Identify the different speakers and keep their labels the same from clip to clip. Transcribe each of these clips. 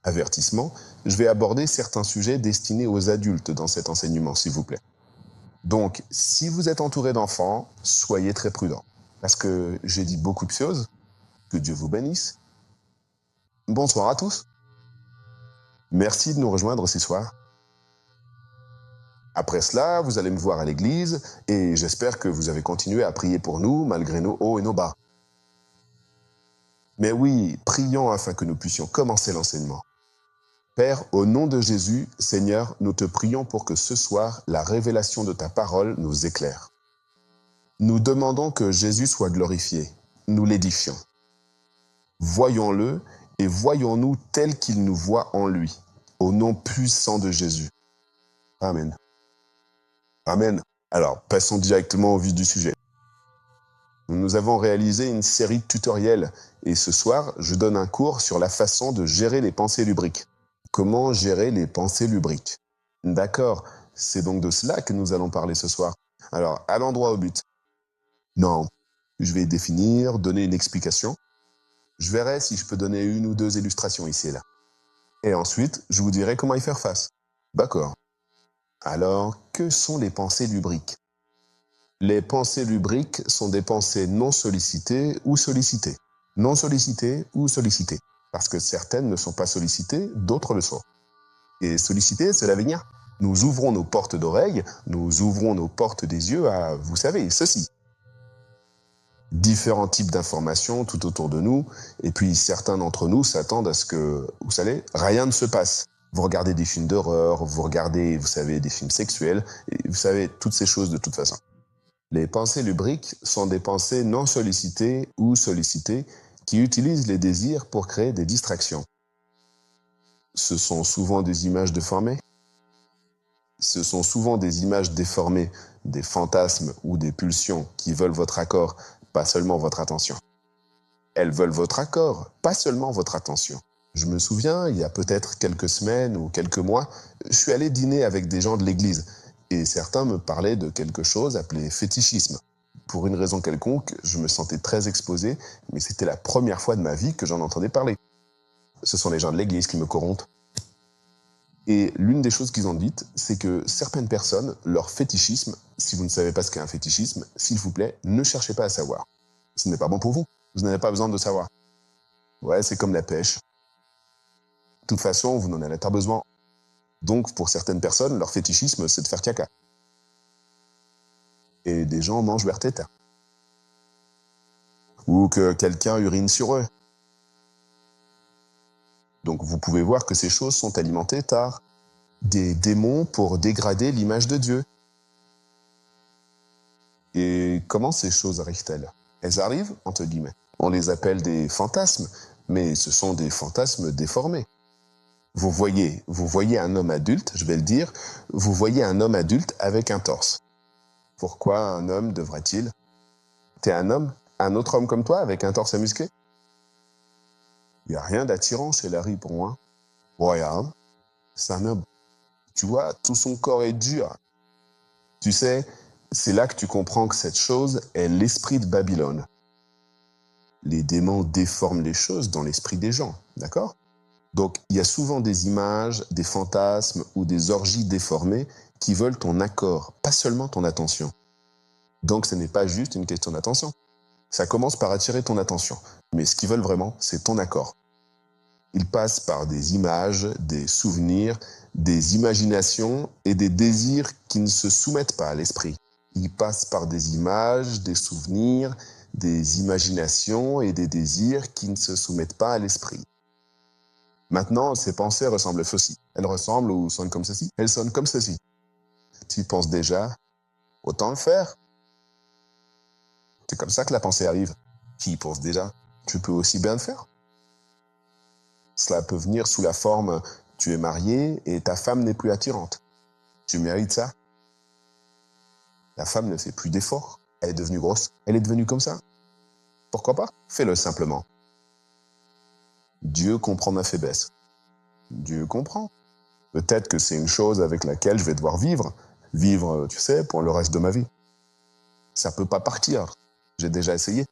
Speaker 1: Avertissement, je vais aborder certains sujets destinés aux adultes dans cet enseignement, s'il vous plaît. Donc, si vous êtes entouré d'enfants, soyez très prudents. Parce que j'ai dit beaucoup de choses. Que Dieu vous bénisse. Bonsoir à tous. Merci de nous rejoindre ce soir. Après cela, vous allez me voir à l'église et j'espère que vous avez continué à prier pour nous malgré nos hauts et nos bas. Mais oui, prions afin que nous puissions commencer l'enseignement. Père, au nom de Jésus, Seigneur, nous te prions pour que ce soir, la révélation de ta parole nous éclaire. Nous demandons que Jésus soit glorifié. Nous l'édifions. Voyons-le et voyons-nous tel qu'il nous voit en lui, au nom puissant de Jésus. Amen. Amen. Alors, passons directement au vif du sujet. Nous avons réalisé une série de tutoriels et ce soir, je donne un cours sur la façon de gérer les pensées lubriques. Comment gérer les pensées lubriques? D'accord, c'est donc de cela que nous allons parler ce soir. Alors, allons droit au but. Non, je vais définir, donner une explication. Je verrai si je peux donner une ou deux illustrations ici et là. Et ensuite, je vous dirai comment y faire face. D'accord. Alors, que sont les pensées lubriques? Les pensées lubriques sont des pensées non sollicitées ou sollicitées. Non sollicitées ou sollicitées. Parce que certaines ne sont pas sollicitées, d'autres le sont. Et sollicitées, c'est l'avenir. Nous ouvrons nos portes d'oreilles, nous ouvrons nos portes des yeux à, vous savez, ceci. Différents types d'informations tout autour de nous, et puis certains d'entre nous s'attendent à ce que, vous savez, rien ne se passe. Vous regardez des films d'horreur, vous regardez, vous savez, des films sexuels, et vous savez, toutes ces choses de toute façon. Les pensées lubriques sont des pensées non sollicitées ou sollicitées qui utilisent les désirs pour créer des distractions. Ce sont souvent des images déformées. Ce sont souvent des images déformées, des fantasmes ou des pulsions qui veulent votre accord, pas seulement votre attention. Elles veulent votre accord, pas seulement votre attention. Je me souviens, il y a peut-être quelques semaines ou quelques mois, je suis allé dîner avec des gens de l'église et certains me parlaient de quelque chose appelé fétichisme. Pour une raison quelconque, je me sentais très exposé, mais c'était la première fois de ma vie que j'en entendais parler. Ce sont les gens de l'église qui me corrompent. Et l'une des choses qu'ils ont dites, c'est que certaines personnes, leur fétichisme, si vous ne savez pas ce qu'est un fétichisme, s'il vous plaît, ne cherchez pas à savoir. Ce n'est pas bon pour vous. Vous n'avez pas besoin de savoir. Ouais, c'est comme la pêche. De toute façon, vous n'en avez pas besoin. Donc, pour certaines personnes, leur fétichisme, c'est de faire caca. Et des gens mangent leur tête. Ou que quelqu'un urine sur eux. Donc, vous pouvez voir que ces choses sont alimentées par des démons pour dégrader l'image de Dieu. Et comment ces choses arrivent-elles? Elles arrivent, entre guillemets. On les appelle des fantasmes, mais ce sont des fantasmes déformés. Vous voyez un homme adulte, je vais le dire, vous voyez un homme adulte avec un torse. Pourquoi un homme devrait-il? T'es un homme? Un autre homme comme toi avec un torse musclé? Il n'y a rien d'attirant chez Larry pour moi. Regarde, c'est un homme. Tu vois, tout son corps est dur. Tu sais, c'est là que tu comprends que cette chose est l'esprit de Babylone. Les démons déforment les choses dans l'esprit des gens, d'accord? Donc, il y a souvent des images, des fantasmes ou des orgies déformées qui veulent ton accord, pas seulement ton attention. Donc, ce n'est pas juste une question d'attention. Ça commence par attirer ton attention. Mais ce qu'ils veulent vraiment, c'est ton accord. Ils passent par des images, des souvenirs, des imaginations et des désirs qui ne se soumettent pas à l'esprit. Ils passent par des images, des souvenirs, des imaginations et des désirs qui ne se soumettent pas à l'esprit. Maintenant, ces pensées ressemblent à ceci. Elles ressemblent ou sonnent comme ceci. Elles sonnent comme ceci. Tu penses déjà, autant le faire. C'est comme ça que la pensée arrive. Tu y penses déjà, tu peux aussi bien le faire. Cela peut venir sous la forme, tu es marié et ta femme n'est plus attirante. Tu mérites ça. La femme ne fait plus d'efforts. Elle est devenue grosse. Elle est devenue comme ça. Pourquoi pas? Fais-le simplement. Dieu comprend ma faiblesse. Dieu comprend. Peut-être que c'est une chose avec laquelle je vais devoir vivre. Vivre, tu sais, pour le reste de ma vie. Ça peut pas partir. J'ai déjà essayé.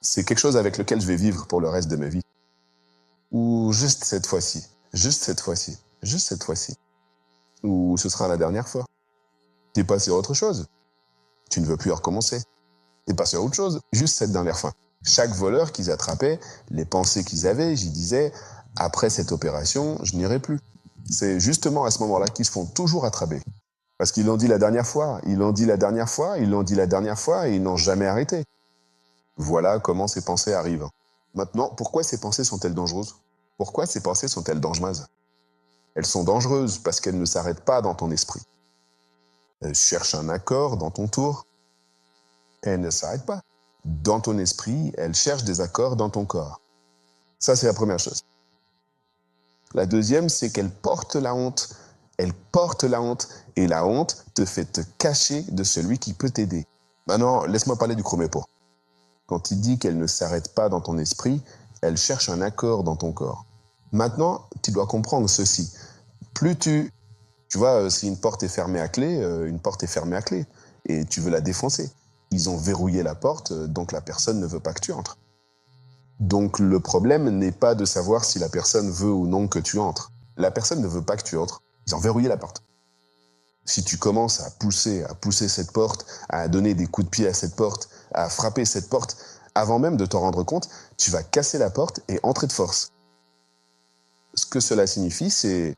Speaker 1: C'est quelque chose avec lequel je vais vivre pour le reste de ma vie. Ou juste cette fois-ci, juste cette fois-ci, juste cette fois-ci. Ou ce sera la dernière fois. T'es passé à autre chose. Tu ne veux plus recommencer. T'es passé à autre chose, juste cette dernière fois. Chaque voleur qu'ils attrapaient, les pensées qu'ils avaient, j'y disais, après cette opération, je n'irai plus. C'est justement à ce moment-là qu'ils se font toujours attraper. Parce qu'ils l'ont dit la dernière fois, ils l'ont dit la dernière fois, ils l'ont dit la dernière fois et ils n'ont jamais arrêté. Voilà comment ces pensées arrivent. Maintenant, pourquoi ces pensées sont-elles dangereuses? Pourquoi ces pensées sont-elles dangereuses? Elles sont dangereuses parce qu'elles ne s'arrêtent pas dans ton esprit. Elles cherchent un accord dans ton tour. Elles ne s'arrêtent pas. Dans ton esprit, elles cherchent des accords dans ton corps. Ça, c'est la première chose. La deuxième, c'est qu'elles portent la honte. Elles portent la honte. Et la honte te fait te cacher de celui qui peut t'aider. Maintenant, laisse-moi parler du chromépo. Quand il dit qu'elle ne s'arrête pas dans ton esprit, elle cherche un accord dans ton corps. Maintenant, tu dois comprendre ceci. Plus tu vois, si une porte est fermée à clé, une porte est fermée à clé. Et tu veux la défoncer. Ils ont verrouillé la porte, donc la personne ne veut pas que tu entres. Donc le problème n'est pas de savoir si la personne veut ou non que tu entres. La personne ne veut pas que tu entres. Ils ont verrouillé la porte. Si tu commences à pousser cette porte, à donner des coups de pied à cette porte, à frapper cette porte, avant même de t'en rendre compte, tu vas casser la porte et entrer de force. Ce que cela signifie, c'est...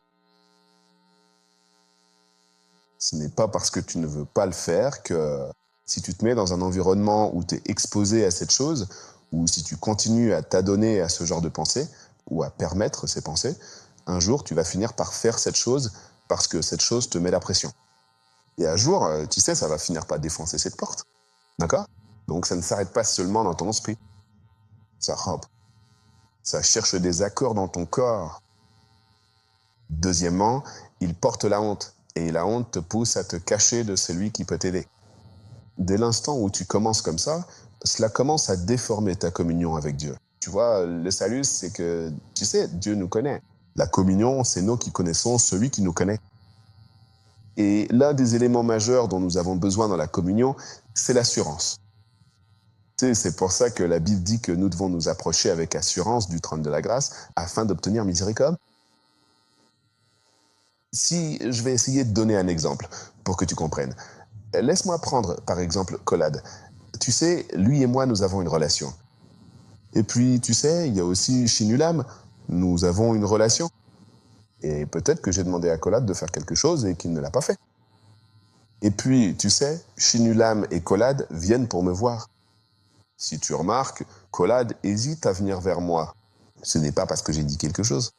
Speaker 1: Ce n'est pas parce que tu ne veux pas le faire que si tu te mets dans un environnement où tu es exposé à cette chose, ou si tu continues à t'adonner à ce genre de pensée, ou à permettre ces pensées, un jour tu vas finir par faire cette chose parce que cette chose te met la pression. Et un jour, tu sais, ça va finir par défoncer cette porte. D'accord? Donc ça ne s'arrête pas seulement dans ton esprit. Ça rampe. Ça cherche des accords dans ton corps. Deuxièmement, il porte la honte. Et la honte te pousse à te cacher de celui qui peut t'aider. Dès l'instant où tu commences comme ça, cela commence à déformer ta communion avec Dieu. Tu vois, le salut, c'est que, tu sais, Dieu nous connaît. La communion, c'est nous qui connaissons celui qui nous connaît. Et l'un des éléments majeurs dont nous avons besoin dans la communion, c'est l'assurance. Tu sais, c'est pour ça que la Bible dit que nous devons nous approcher avec assurance du trône de la grâce afin d'obtenir miséricorde. Si je vais essayer de donner un exemple pour que tu comprennes. Laisse-moi prendre, par exemple, Colade. Tu sais, lui et moi, nous avons une relation. Et puis, tu sais, il y a aussi Chinulam. Nous avons une relation. Et peut-être que j'ai demandé à Colade de faire quelque chose et qu'il ne l'a pas fait. Et puis, tu sais, Chinulam et Colade viennent pour me voir. Si tu remarques, Colade hésite à venir vers moi. Ce n'est pas parce que j'ai dit quelque chose.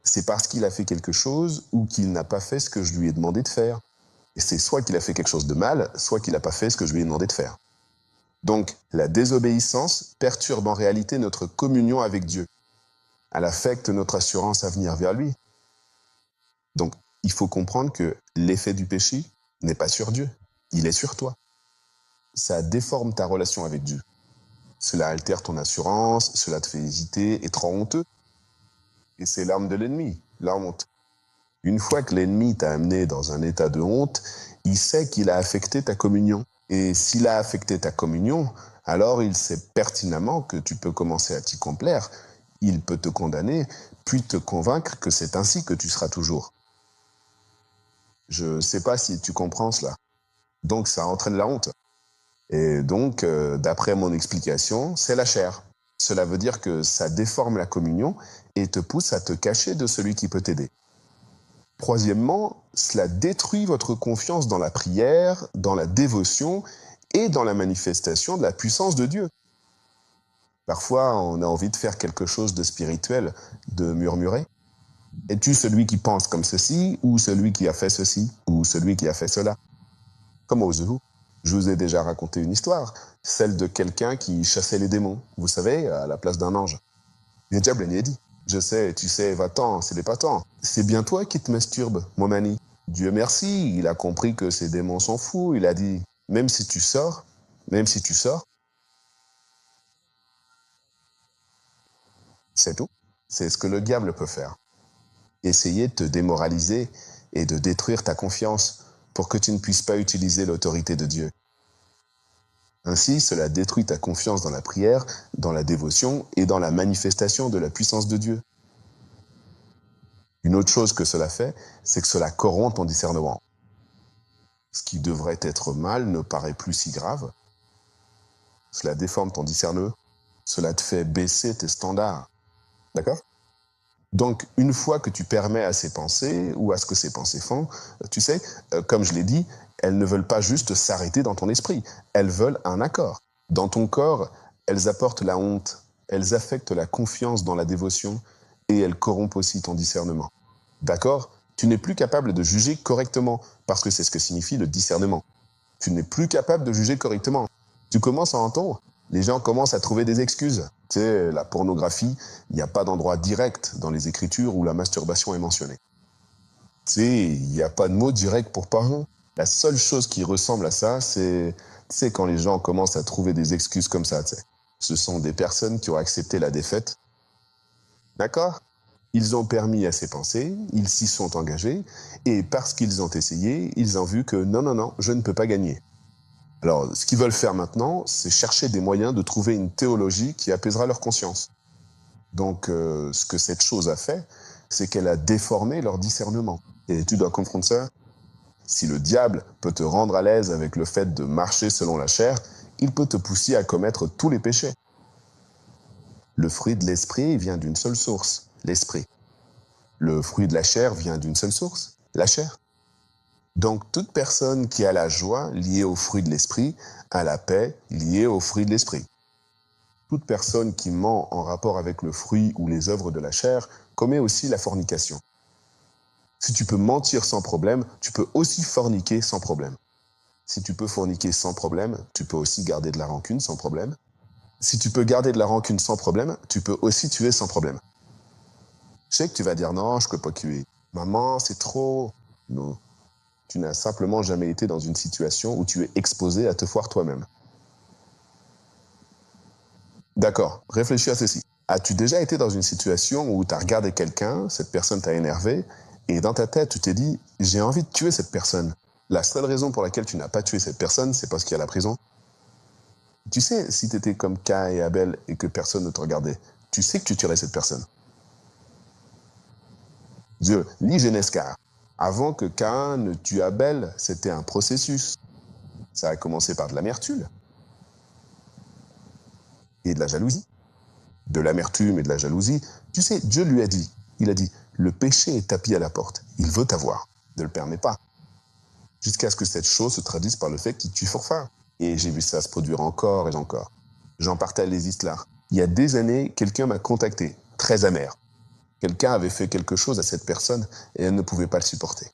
Speaker 1: C'est parce qu'il a fait quelque chose ou qu'il n'a pas fait ce que je lui ai demandé de faire. Et c'est soit qu'il a fait quelque chose de mal, soit qu'il n'a pas fait ce que je lui ai demandé de faire. Donc, la désobéissance perturbe en réalité notre communion avec Dieu. Elle affecte notre assurance à venir vers lui. Donc, il faut comprendre que l'effet du péché n'est pas sur Dieu, il est sur toi. Ça déforme ta relation avec Dieu. Cela altère ton assurance, cela te fait hésiter, être honteux. Et c'est l'arme de l'ennemi, la honte. Une fois que l'ennemi t'a amené dans un état de honte, il sait qu'il a affecté ta communion. Et s'il a affecté ta communion, alors il sait pertinemment que tu peux commencer à t'y complaire. Il peut te condamner, puis te convaincre que c'est ainsi que tu seras toujours. Je ne sais pas si tu comprends cela. Donc ça entraîne la honte. Et donc, d'après mon explication, c'est la chair. Cela veut dire que ça déforme la communion et te pousse à te cacher de celui qui peut t'aider. Troisièmement, cela détruit votre confiance dans la prière, dans la dévotion et dans la manifestation de la puissance de Dieu. Parfois, on a envie de faire quelque chose de spirituel, de murmurer. Es-tu celui qui pense comme ceci, ou celui qui a fait ceci, ou celui qui a fait cela? Comment osez-vous? Je vous ai déjà raconté une histoire, celle de quelqu'un qui chassait les démons, vous savez, à la place d'un ange. Le diable lui a dit, je sais, tu sais, va-t'en, c'est l'épatant. C'est bien toi qui te masturbes, mon ami. Dieu merci, il a compris que ces démons sont fous, il a dit, même si tu sors, c'est tout. C'est ce que le diable peut faire. Essayer de te démoraliser et de détruire ta confiance pour que tu ne puisses pas utiliser l'autorité de Dieu. Ainsi, cela détruit ta confiance dans la prière, dans la dévotion et dans la manifestation de la puissance de Dieu. Une autre chose que cela fait, c'est que cela corrompt ton discernement. Ce qui devrait être mal ne paraît plus si grave. Cela déforme ton discernement. Cela te fait baisser tes standards. D'accord? Donc, une fois que tu permets à ces pensées, ou à ce que ces pensées font, tu sais, comme je l'ai dit, elles ne veulent pas juste s'arrêter dans ton esprit. Elles veulent un accord. Dans ton corps, elles apportent la honte, elles affectent la confiance dans la dévotion, et elles corrompent aussi ton discernement. D'accord? Tu n'es plus capable de juger correctement, parce que c'est ce que signifie le discernement. Tu n'es plus capable de juger correctement. Tu commences à entendre, les gens commencent à trouver des excuses. Tu sais, la pornographie, il n'y a pas d'endroit direct dans les Écritures où la masturbation est mentionnée. Tu sais, il n'y a pas de mot direct pour parler. La seule chose qui ressemble à ça, c'est quand les gens commencent à trouver des excuses comme ça. Tu sais. Ce sont des personnes qui ont accepté la défaite. D'accord? Ils ont permis à ces pensées, ils s'y sont engagés, et parce qu'ils ont essayé, ils ont vu que non, je ne peux pas gagner. Alors, ce qu'ils veulent faire maintenant, c'est chercher des moyens de trouver une théologie qui apaisera leur conscience. Donc, ce que cette chose a fait, c'est qu'elle a déformé leur discernement. Et tu dois comprendre ça. Si le diable peut te rendre à l'aise avec le fait de marcher selon la chair, il peut te pousser à commettre tous les péchés. Le fruit de l'esprit vient d'une seule source, l'esprit. Le fruit de la chair vient d'une seule source, la chair. Donc, toute personne qui a la joie liée au fruit de l'esprit a la paix liée au fruit de l'esprit. Toute personne qui ment en rapport avec le fruit ou les œuvres de la chair commet aussi la fornication. Si tu peux mentir sans problème, tu peux aussi forniquer sans problème. Si tu peux forniquer sans problème, tu peux aussi garder de la rancune sans problème. Si tu peux garder de la rancune sans problème, tu peux aussi tuer sans problème. Je sais que tu vas dire non, je ne peux pas tuer. Maman, c'est trop. Non. Tu n'as simplement jamais été dans une situation où tu es exposé à te foire toi-même. D'accord, réfléchis à ceci. As-tu déjà été dans une situation où tu as regardé quelqu'un, cette personne t'a énervé, et dans ta tête, tu t'es dit, j'ai envie de tuer cette personne. La seule raison pour laquelle tu n'as pas tué cette personne, c'est parce qu'il y a la prison. Tu sais, si tu étais comme Caïn et Abel et que personne ne te regardait, tu sais que tu tuerais cette personne. Dieu, lis Genèse 4. Avant que Caïn ne tue Abel, c'était un processus. Ça a commencé par de l'amertume et de la jalousie. De l'amertume et de la jalousie. Tu sais, Dieu lui a dit, il a dit, le péché est tapis à la porte. Il veut t'avoir. Ne le permet pas. Jusqu'à ce que cette chose se traduise par le fait qu'il tue fort faim. Et j'ai vu ça se produire encore et encore. J'en partage les histoires. Il y a des années, quelqu'un m'a contacté, très amer. Quelqu'un avait fait quelque chose à cette personne et elle ne pouvait pas le supporter.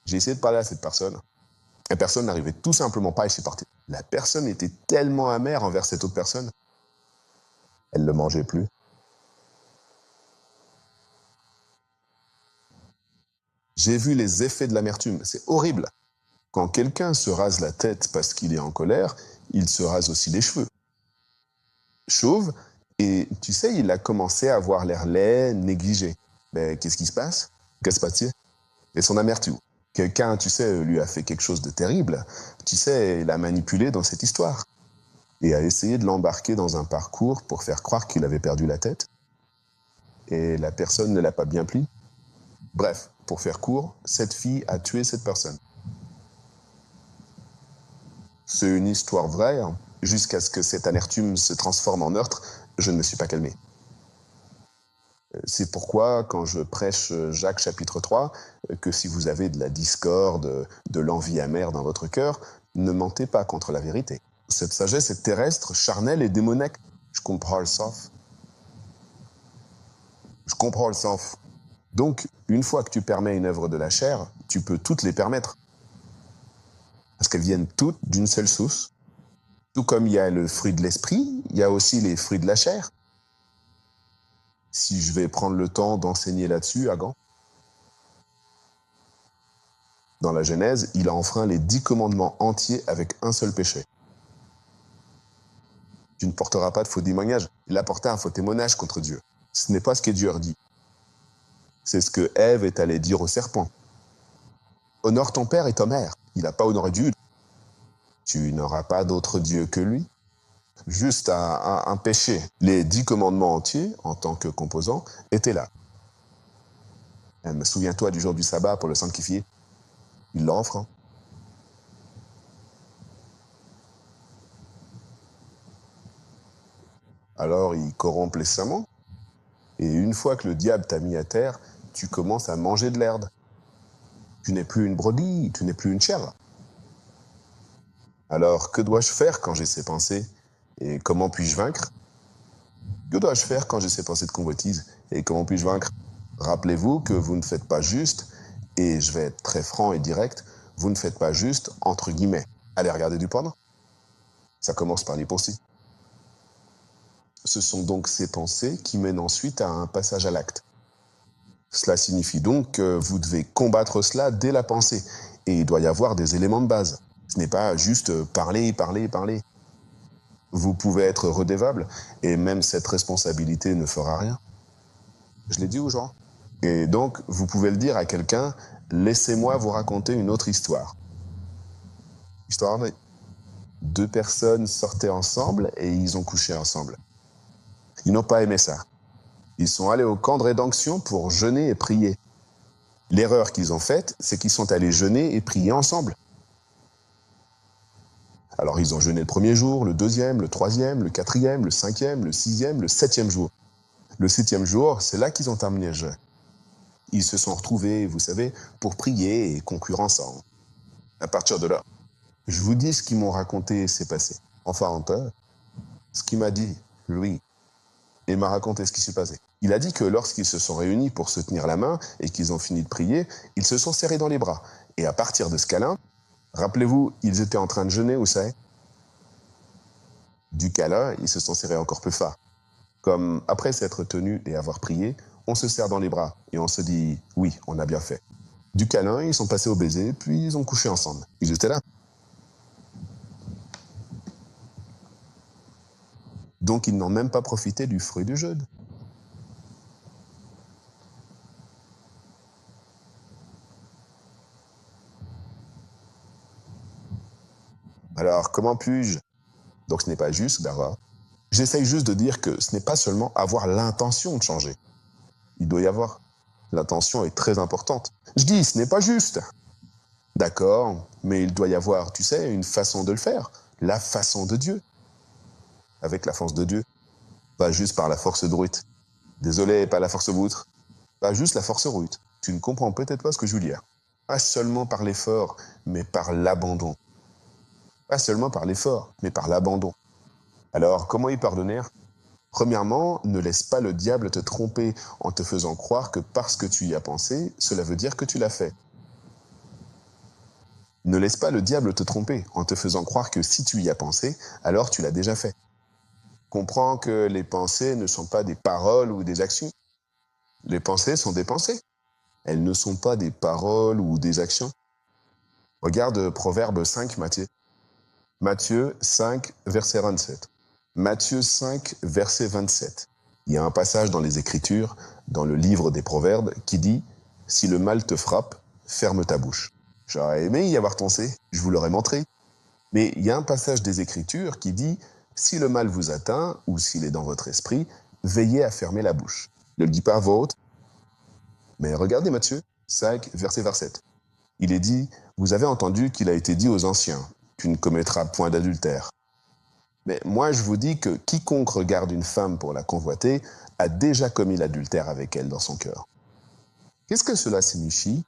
Speaker 1: J'ai essayé de parler à cette personne. La personne n'arrivait tout simplement pas à le supporter. La personne était tellement amère envers cette autre personne. Elle ne le mangeait plus. J'ai vu les effets de l'amertume. C'est horrible. Quand quelqu'un se rase la tête parce qu'il est en colère, il se rase aussi les cheveux. Chauve, et tu sais, il a commencé à avoir l'air laid, négligé. Mais qu'est-ce qui se passe? Qu'est-ce qui se passe? Et son amertume. Quelqu'un, tu sais, lui a fait quelque chose de terrible. Tu sais, il l'a manipulé dans cette histoire. Et a essayé de l'embarquer dans un parcours pour faire croire qu'il avait perdu la tête. Et la personne ne l'a pas bien pris. Bref, pour faire court, cette fille a tué cette personne. C'est une histoire vraie. Jusqu'à ce que cette amertume se transforme en meurtre, je ne me suis pas calmé. C'est pourquoi, quand je prêche Jacques chapitre 3, que si vous avez de la discorde, de l'envie amère dans votre cœur, ne mentez pas contre la vérité. Cette sagesse est terrestre, charnelle et démoniaque. Je comprends le sens. Je comprends le sens. Donc, une fois que tu permets une œuvre de la chair, tu peux toutes les permettre. Parce qu'elles viennent toutes d'une seule source. Tout comme il y a le fruit de l'esprit, il y a aussi les fruits de la chair. Si je vais prendre le temps d'enseigner là-dessus, Agan. Dans la Genèse, il a enfreint les 10 commandements entiers avec un seul péché. Tu ne porteras pas de faux témoignage. Il a porté un faux témoignage contre Dieu. Ce n'est pas ce que Dieu a dit. C'est ce que Ève est allée dire au serpent. Honore ton père et ta mère. Il n'a pas honoré Dieu. Tu n'auras pas d'autre Dieu que lui. Juste un péché. Les 10 commandements entiers, en tant que composants, étaient là. Souviens-toi du jour du sabbat pour le sanctifier. Il l'offre. Hein. Alors il corrompt les serments. Et une fois que le diable t'a mis à terre, tu commences à manger de l'herbe. Tu n'es plus une brebis, tu n'es plus une chèvre. Alors que dois-je faire quand j'ai ces pensées? Et comment puis-je vaincre? Que dois-je faire quand j'ai ces pensées de convoitise? Et comment puis-je vaincre? Rappelez-vous que vous ne faites pas juste, et je vais être très franc et direct, vous ne faites pas juste entre guillemets. Allez regarder du porno. Ça commence par les pensées. Ce sont donc ces pensées qui mènent ensuite à un passage à l'acte. Cela signifie donc que vous devez combattre cela dès la pensée. Et il doit y avoir des éléments de base. Ce n'est pas juste parler, parler, parler. Vous pouvez être redevable et même cette responsabilité ne fera rien. Je l'ai dit aux gens. Et donc, vous pouvez le dire à quelqu'un, laissez-moi vous raconter une autre histoire. Histoire vraie. 2 personnes sortaient ensemble et ils ont couché ensemble. Ils n'ont pas aimé ça. Ils sont allés au camp de rédemption pour jeûner et prier. L'erreur qu'ils ont faite, c'est qu'ils sont allés jeûner et prier ensemble. Alors ils ont jeûné le premier jour, le deuxième, le troisième, le quatrième, le cinquième, le sixième, le septième jour. Le 7e jour, c'est là qu'ils ont terminé le jeûne. Ils se sont retrouvés, vous savez, pour prier et conclure ensemble. À partir de là, je vous dis ce qu'ils m'ont raconté s'est passé. Enfin, ce qu'il m'a dit, lui, il m'a raconté ce qui s'est passé. Il a dit que lorsqu'ils se sont réunis pour se tenir la main et qu'ils ont fini de prier, ils se sont serrés dans les bras. Et à partir de ce câlin, rappelez-vous, ils étaient en train de jeûner, vous savez. Du câlin, ils se sont serrés encore plus fort. Comme après s'être tenus et avoir prié, on se serre dans les bras et on se dit « oui, on a bien fait ». Du câlin, ils sont passés au baiser, puis ils ont couché ensemble. Ils étaient là. Donc ils n'ont même pas profité du fruit du jeûne. Alors comment puis-je? Donc ce n'est pas juste, d'accord. J'essaye juste de dire que ce n'est pas seulement avoir l'intention de changer. Il doit y avoir. L'intention est très importante. Je dis, ce n'est pas juste. D'accord, mais il doit y avoir, tu sais, une façon de le faire. La façon de Dieu. Avec la force de Dieu. Pas juste par la force brute. Désolé, pas la force brute. Pas juste la force brute. Tu ne comprends peut-être pas ce que je veux dire. Pas seulement par l'effort, mais par l'abandon. Pas seulement par l'effort, mais par l'abandon. Alors, comment y pardonner? Premièrement, ne laisse pas le diable te tromper en te faisant croire que parce que tu y as pensé, cela veut dire que tu l'as fait. Ne laisse pas le diable te tromper en te faisant croire que si tu y as pensé, alors tu l'as déjà fait. Comprends que les pensées ne sont pas des paroles ou des actions. Les pensées sont des pensées. Elles ne sont pas des paroles ou des actions. Regarde Proverbe 5, Matthieu. Matthieu 5, verset 27. Matthieu 5, verset 27. Il y a un passage dans les Écritures, dans le livre des Proverbes, qui dit « Si le mal te frappe, ferme ta bouche ». J'aurais aimé y avoir pensé, je vous l'aurais montré. Mais il y a un passage des Écritures qui dit « Si le mal vous atteint, ou s'il est dans votre esprit, veillez à fermer la bouche ». Ne le dis pas à voix haute. Mais regardez Matthieu 5, verset 27. Il est dit « Vous avez entendu qu'il a été dit aux anciens, tu ne commettras point d'adultère. » Mais moi, je vous dis que quiconque regarde une femme pour la convoiter a déjà commis l'adultère avec elle dans son cœur. Qu'est-ce que cela signifie?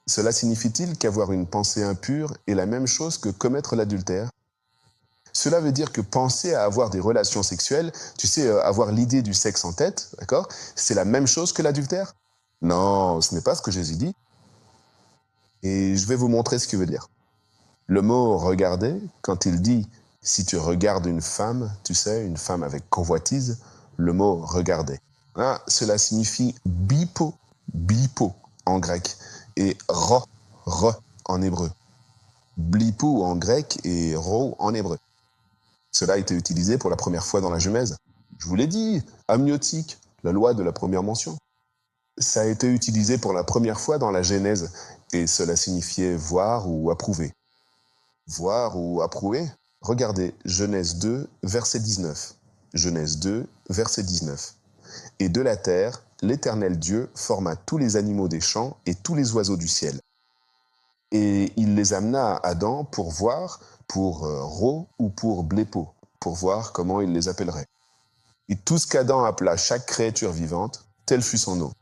Speaker 1: Cela signifie-t-il qu'avoir une pensée impure est la même chose que commettre l'adultère? Cela veut dire que penser à avoir des relations sexuelles, tu sais, avoir l'idée du sexe en tête, d'accord? C'est la même chose que l'adultère? Non, ce n'est pas ce que Jésus dit. Et je vais vous montrer ce qu'il veut dire. Le mot « regarder », quand il dit « si tu regardes une femme », tu sais, une femme avec convoitise, le mot « regarder ». Ah, cela signifie « bipo », « bipo » en grec, et « re » en hébreu. « Blipou » en grec et « ro » en hébreu. Cela a été utilisé pour la première fois dans la Genèse. Je vous l'ai dit, amniotique, la loi de la première mention. Ça a été utilisé pour la première fois dans la Genèse, et cela signifiait voir ou approuver. Voir ou approuver? Regardez, Genèse 2, verset 19. Genèse 2, verset 19. Et de la terre, l'Éternel Dieu forma tous les animaux des champs et tous les oiseaux du ciel. Et il les amena à Adam pour voir, pour Ro ou pour Blépo, pour voir comment il les appellerait. Et tout ce qu'Adam appela chaque créature vivante, tel fut son nom.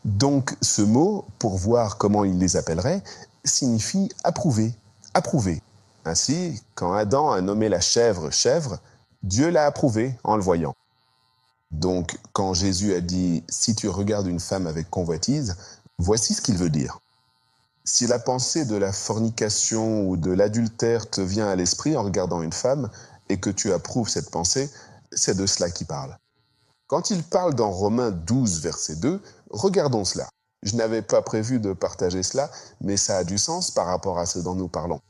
Speaker 1: Donc ce mot, pour voir comment il les appellerait, signifie approuver, approuver. Ainsi, quand Adam a nommé la chèvre chèvre, Dieu l'a approuvé en le voyant. Donc quand Jésus a dit « si tu regardes une femme avec convoitise », voici ce qu'il veut dire. Si la pensée de la fornication ou de l'adultère te vient à l'esprit en regardant une femme et que tu approuves cette pensée, c'est de cela qu'il parle. Quand il parle dans Romains 12, verset 2, regardons cela. Je n'avais pas prévu de partager cela, mais ça a du sens par rapport à ce dont nous parlons.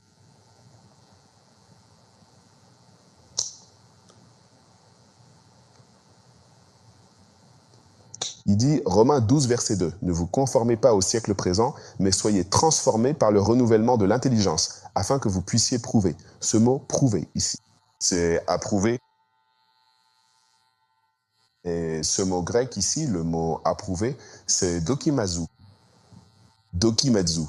Speaker 1: Il dit, Romains 12, verset 2, « Ne vous conformez pas au siècle présent, mais soyez transformés par le renouvellement de l'intelligence, afin que vous puissiez prouver. » Ce mot « prouver » ici, c'est « approuver ». Et ce mot grec ici, le mot « approuver », c'est « dokimazu ». Dokimazu.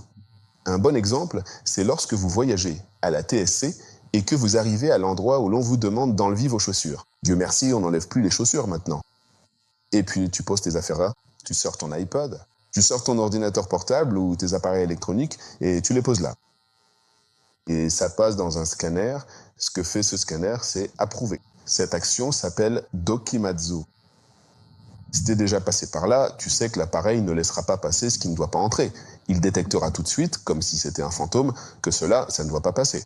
Speaker 1: Un bon exemple, c'est lorsque vous voyagez à la TSC et que vous arrivez à l'endroit où l'on vous demande d'enlever vos chaussures. Dieu merci, on n'enlève plus les chaussures maintenant. Et puis tu poses tes affaires là, tu sors ton iPod, tu sors ton ordinateur portable ou tes appareils électroniques et tu les poses là. Et ça passe dans un scanner. Ce que fait ce scanner, c'est approuver. Cette action s'appelle dokimazu. Si tu es déjà passé par là, tu sais que l'appareil ne laissera pas passer ce qui ne doit pas entrer. Il détectera tout de suite, comme si c'était un fantôme, que cela, ça ne doit pas passer.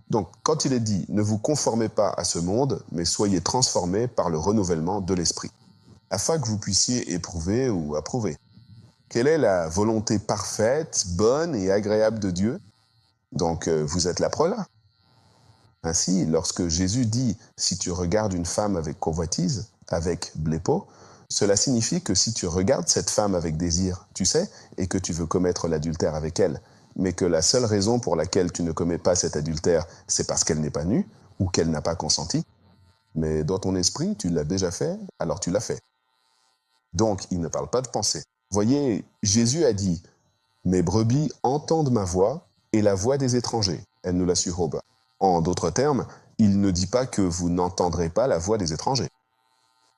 Speaker 1: Donc, quand il est dit « Ne vous conformez pas à ce monde, mais soyez transformés par le renouvellement de l'esprit », afin que vous puissiez éprouver ou approuver. Quelle est la volonté parfaite, bonne et agréable de Dieu? Donc, vous êtes la preuve là. Ainsi, lorsque Jésus dit « Si tu regardes une femme avec convoitise », avec blépo, cela signifie que si tu regardes cette femme avec désir, tu sais, et que tu veux commettre l'adultère avec elle, mais que la seule raison pour laquelle tu ne commets pas cet adultère, c'est parce qu'elle n'est pas nue, ou qu'elle n'a pas consenti, mais dans ton esprit, tu l'as déjà fait, alors tu l'as fait. Donc, il ne parle pas de pensée. Voyez, Jésus a dit « Mes brebis entendent ma voix et la voix des étrangers. » Elle nous la suroba. En d'autres termes, il ne dit pas que vous n'entendrez pas la voix des étrangers.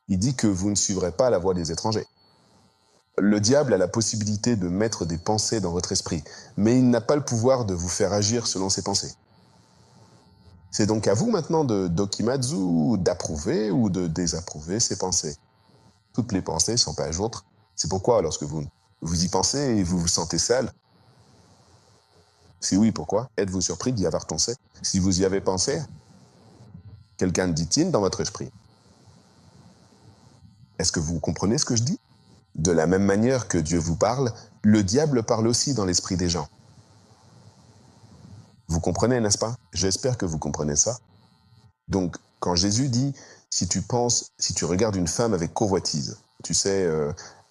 Speaker 1: Il dit que vous ne suivrez pas la voix des étrangers. Le diable a la possibilité de mettre des pensées dans votre esprit, mais il n'a pas le pouvoir de vous faire agir selon ses pensées. C'est donc à vous maintenant de dokimazu, d'approuver ou de désapprouver ces pensées. Toutes les pensées sont pas autres. C'est pourquoi lorsque vous y pensez et vous vous sentez sale, si oui, pourquoi? Êtes-vous surpris d'y avoir pensé? Si vous y avez pensé, quelqu'un dit-il dans votre esprit. Est-ce que vous comprenez ce que je dis? De la même manière que Dieu vous parle, le diable parle aussi dans l'esprit des gens. Vous comprenez, n'est-ce pas? J'espère que vous comprenez ça. Donc, quand Jésus dit, si tu regardes une femme avec convoitise, tu sais,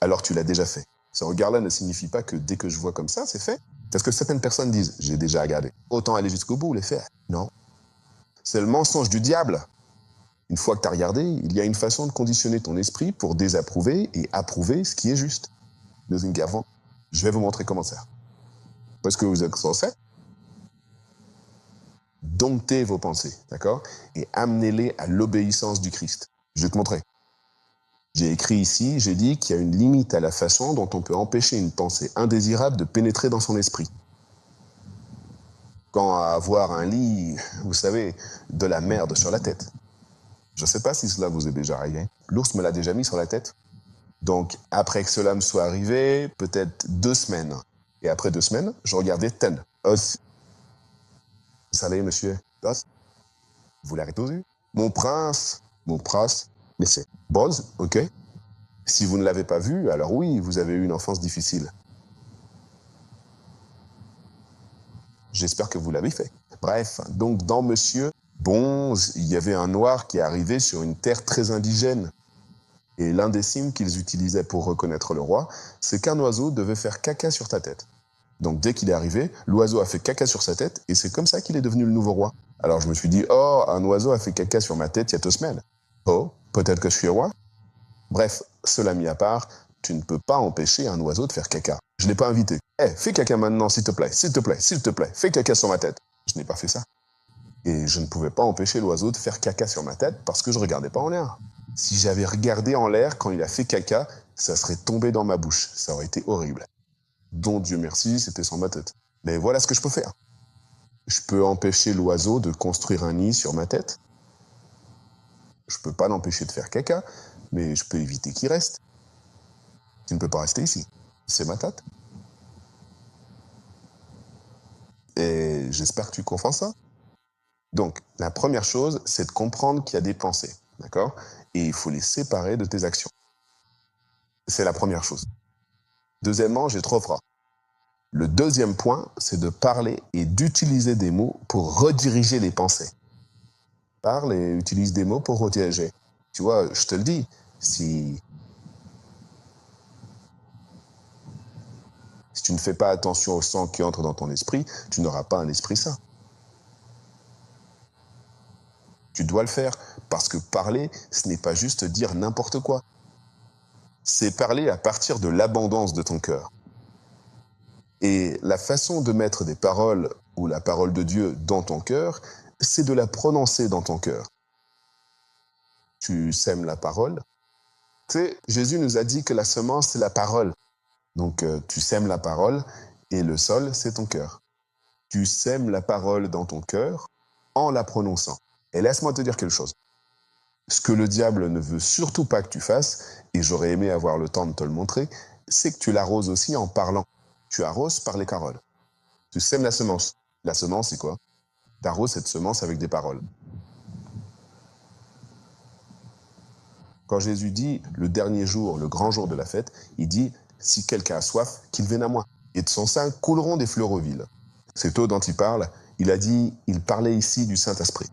Speaker 1: alors tu l'as déjà fait. Ce regard-là ne signifie pas que dès que je vois comme ça, c'est fait. Parce que certaines personnes disent, j'ai déjà regardé. Autant aller jusqu'au bout, les faire. Non. C'est le mensonge du diable. Une fois que tu as regardé, il y a une façon de conditionner ton esprit pour désapprouver et approuver ce qui est juste. Nous avant, je vais vous montrer comment faire. Parce que vous êtes censé dompter vos pensées, d'accord? Et amenez-les à l'obéissance du Christ. Je vais te montrer. J'ai écrit ici, j'ai dit qu'il y a une limite à la façon dont on peut empêcher une pensée indésirable de pénétrer dans son esprit. Quand avoir un lit, vous savez, de la merde sur la tête. Je ne sais pas si cela vous est déjà arrivé. L'ours me l'a déjà mis sur la tête. Donc, après que cela me soit arrivé, peut-être 2 semaines. Et après 2 semaines, je regardais Ten. Os. Salut, monsieur. Os. Vous l'avez tous vu? Mon prince, mais c'est Boz, ok? Si vous ne l'avez pas vu, alors oui, vous avez eu une enfance difficile. J'espère que vous l'avez fait. Bref, donc dans Monsieur Bonze, il y avait un noir qui arrivait sur une terre très indigène. Et l'un des signes qu'ils utilisaient pour reconnaître le roi, c'est qu'un oiseau devait faire caca sur ta tête. Donc dès qu'il est arrivé, l'oiseau a fait caca sur sa tête, et c'est comme ça qu'il est devenu le nouveau roi. Alors je me suis dit, oh, un oiseau a fait caca sur ma tête il y a 2 semaines. Oh, peut-être que je suis roi? Bref, cela mis à part, tu ne peux pas empêcher un oiseau de faire caca. Je ne l'ai pas invité. Fais caca maintenant, s'il te plaît, s'il te plaît, s'il te plaît, fais caca sur ma tête. Je n'ai pas fait ça. Et je ne pouvais pas empêcher l'oiseau de faire caca sur ma tête parce que je ne regardais pas en l'air. Si j'avais regardé en l'air quand il a fait caca, ça serait tombé dans ma bouche. Ça aurait été horrible. Donc Dieu merci, c'était sur ma tête. Mais voilà ce que je peux faire. Je peux empêcher l'oiseau de construire un nid sur ma tête. Je peux pas l'empêcher de faire caca, mais je peux éviter qu'il reste. Il ne peut pas rester ici. C'est ma tête. Et j'espère que tu comprends ça. Donc, la première chose, c'est de comprendre qu'il y a des pensées, d'accord? Et il faut les séparer de tes actions. C'est la première chose. Deuxièmement, j'ai trop froid. Le deuxième point, c'est de parler et d'utiliser des mots pour rediriger les pensées. Parle et utilise des mots pour rediriger. Tu vois, je te le dis, si tu ne fais pas attention au sang qui entre dans ton esprit, tu n'auras pas un esprit sain. Tu dois le faire, parce que parler, ce n'est pas juste dire n'importe quoi. C'est parler à partir de l'abondance de ton cœur. Et la façon de mettre des paroles ou la parole de Dieu dans ton cœur, c'est de la prononcer dans ton cœur. Tu sèmes la parole. Tu sais, Jésus nous a dit que la semence, c'est la parole. Donc, tu sèmes la parole et le sol, c'est ton cœur. Tu sèmes la parole dans ton cœur en la prononçant. Et laisse-moi te dire quelque chose. Ce que le diable ne veut surtout pas que tu fasses, et j'aurais aimé avoir le temps de te le montrer, c'est que tu l'arroses aussi en parlant. Tu arroses par les paroles. Tu sèmes la semence. La semence, c'est quoi? Tu arroses cette semence avec des paroles. Quand Jésus dit le dernier jour, le grand jour de la fête, il dit « Si quelqu'un a soif, qu'il vienne à moi. Et de son sein couleront des fleuves aux villes. » C'est eux dont il parle. Il a dit, il parlait ici du Saint-Esprit.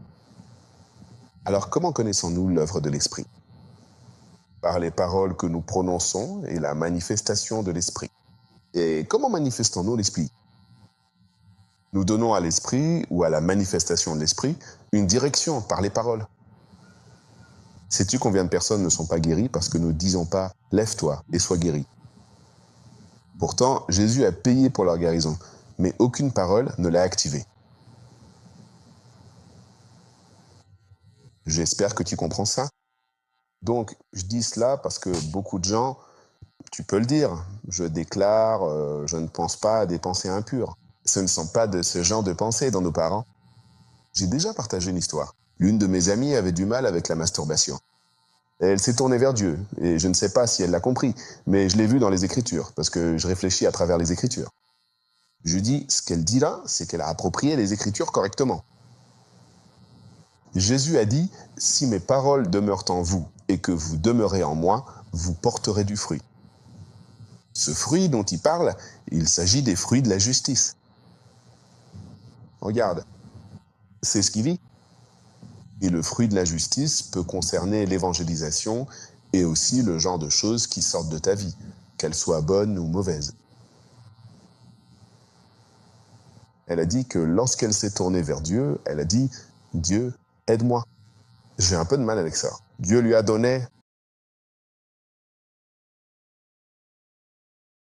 Speaker 1: Alors comment connaissons-nous l'œuvre de l'Esprit? Par les paroles que nous prononçons et la manifestation de l'Esprit. Et comment manifestons-nous l'Esprit? Nous donnons à l'Esprit ou à la manifestation de l'Esprit une direction par les paroles. Sais-tu combien de personnes ne sont pas guéries parce que nous ne disons pas « lève-toi et sois guéri ». Pourtant, Jésus a payé pour leur guérison, mais aucune parole ne l'a activée. J'espère que tu comprends ça. Donc, je dis cela parce que beaucoup de gens, tu peux le dire, je déclare, je ne pense pas à des pensées impures. Ce ne sont pas de ce genre de pensées dans nos parents. J'ai déjà partagé une histoire. L'une de mes amies avait du mal avec la masturbation. Elle s'est tournée vers Dieu, et je ne sais pas si elle l'a compris, mais je l'ai vu dans les Écritures, parce que je réfléchis à travers les Écritures. Je dis, ce qu'elle dit là, c'est qu'elle a approprié les Écritures correctement. Jésus a dit, « Si mes paroles demeurent en vous et que vous demeurez en moi, vous porterez du fruit. » Ce fruit dont il parle, il s'agit des fruits de la justice. Regarde, c'est ce qu'il vit. Et le fruit de la justice peut concerner l'évangélisation et aussi le genre de choses qui sortent de ta vie, qu'elles soient bonnes ou mauvaises. Elle a dit que lorsqu'elle s'est tournée vers Dieu, elle a dit « Dieu, aide-moi ». J'ai un peu de mal avec ça. Dieu lui a donné